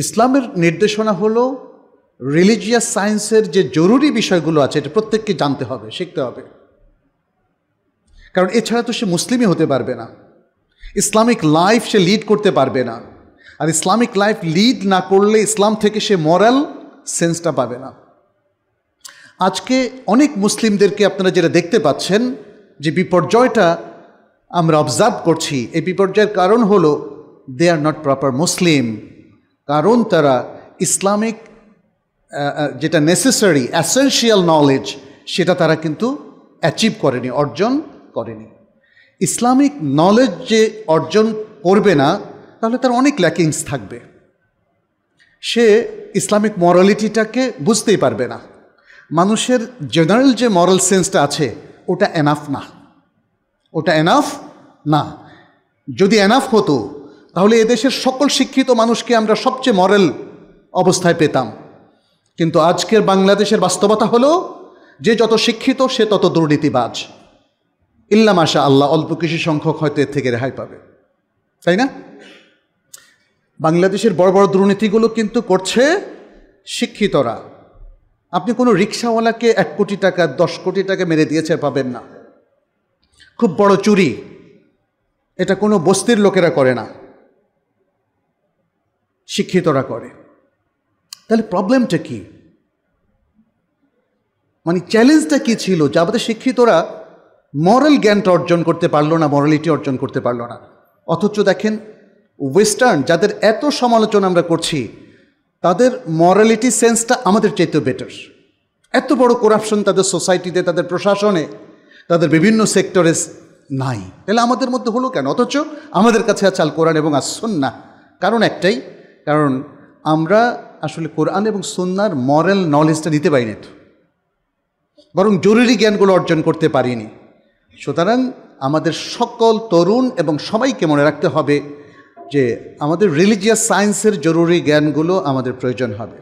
ইসলামের নির্দেশনা হলো রিলিজিয়াস সায়েন্সের যে জরুরি বিষয়গুলো আছে এটা প্রত্যেককে জানতে হবে, শিখতে হবে। কারণ এছাড়া তো সে মুসলিমই হতে পারবে না, ইসলামিক লাইফ সে লিড করতে পারবে না। আর ইসলামিক লাইফ লিড না করলে ইসলাম থেকে সে মরাল সেন্সটা পাবে না। আজকে অনেক মুসলিমদেরকে আপনারা যেটা দেখতে পাচ্ছেন যে বিপর্যয়টা আমরা অবজার্ভ করছি, এই বিপর্যয়ের কারণ হলো দে আর নট প্রপার মুসলিম। কারণ তারা ইসলামিক যেটা নেসেসারি অ্যাসেনশিয়াল নলেজ সেটা তারা কিন্তু অ্যাচিভ করেনি, অর্জন করেনি। ইসলামিক নলেজ যে অর্জন করবে না তাহলে তার অনেক ল্যাকিংস থাকবে, সে ইসলামিক মরালিটিটাকে বুঝতেই পারবে না। মানুষের জেনারেল যে মরাল সেন্সটা আছে ওটা এনাফ না, ওটা এনাফ না। যদি এনাফ হতো তাহলে এদেশের সকল শিক্ষিত মানুষকে আমরা সবচেয়ে মরাল অবস্থায় পেতাম। কিন্তু আজকের বাংলাদেশের বাস্তবতা হলো যে যত শিক্ষিত সে তত দুর্নীতিবাজ। ইল্লা মাশা আল্লাহ, অল্প কিছু সংখ্যক হয়তো এর থেকে রেহাই পাবে, তাই না? বাংলাদেশের বড় বড় দুর্নীতিগুলো কিন্তু করছে শিক্ষিতরা। আপনি কোনো রিক্সাওয়ালাকে 1 কোটি টাকা 10 কোটি টাকা মেরে দিয়েছে পাবেন না। খুব বড় চুরি এটা কোনো বস্তির লোকেরা করে না, শিক্ষিতরা করে। তাহলে প্রবলেমটা কি? মানে চ্যালেঞ্জটা কি ছিল যে আমাদের শিক্ষিতরা মরাল জ্ঞানটা অর্জন করতে পারলো না, মরালিটি অর্জন করতে পারলো না। অথচ দেখেন ওয়েস্টার্ন যাদের এত সমালোচনা আমরা করছি তাদের মরালিটি সেন্সটা আমাদের চাইতেও বেটার। এত বড় করাপশন তাদের সোসাইটিতে, তাদের প্রশাসনে, তাদের বিভিন্ন সেক্টরে নাই। তাহলে আমাদের মধ্যে হলো কেন? অথচ আমাদের কাছে আছে আল কোরআন এবং সুন্নাহ। কারণ একটাই, কারণ আমরা আসলে কোরআন এবং সুন্নাহর মরাল নলেজটা নিতে পারিনি, তো বরং জরুরি জ্ঞানগুলো অর্জন করতে পারিনি। সুতরাং আমাদের সকল তরুণ এবং সবাইকে মনে রাখতে হবে যে আমাদের রিলিজিয়াস সায়েন্সের জরুরি জ্ঞানগুলো আমাদের প্রয়োজন হবে।